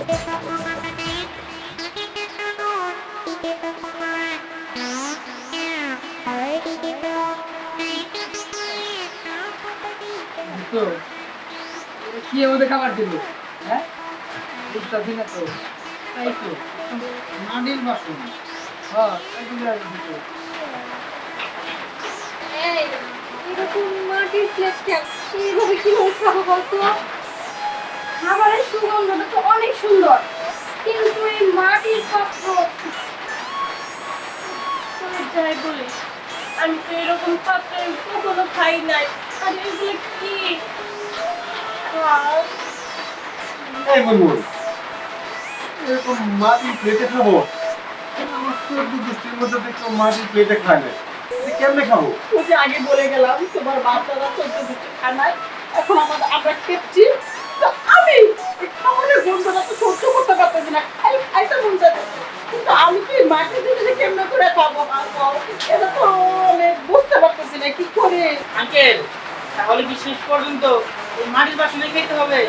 তো কি আমাদের খাবার দিল? হ্যাঁ, বুঝতেছি না তো। তাই তো মাটির বাসন। হ্যাঁ, এগুলো আর দিত। এই এরকম মাটির প্লেট কেন এইভাবে কিভাবে খাবো বলতো? খাবারের সুগন্ধটা তো অনেক সুন্দর, কিন্তু এই মাটির পাত্র তোর যাই বলিস, আমি তো এরকম পাত্রে কখনো খাই নাই। আর এগুলো কি? আহ, এই বুলবুল, এরকম মাটির প্লেটে খাবো? আমার চোদ্দ গোষ্ঠীর মধ্যে দেখো মাটির প্লেটে খায় না, এটা কেমনে খাবো? ওই যে আগে বলে গেলাম তোমার বাচ্চারা 14 দিকে খানায়, এখন আমরা খেপছি। তো আমি এই খাবারের গন্ধটা তো সহ্য করতে পারতেছি না, খাই খাইতে মন চাইতেছে, কিন্তু আমি কি এই মাটির জিনিসে কেমনে করে খাবো? এটা তো আমি বুঝতে পারতেছি না কি করে। আঙ্কেল, তাহলে কি শেষ পর্যন্ত এই মাটির বাসনে খেতে হবে?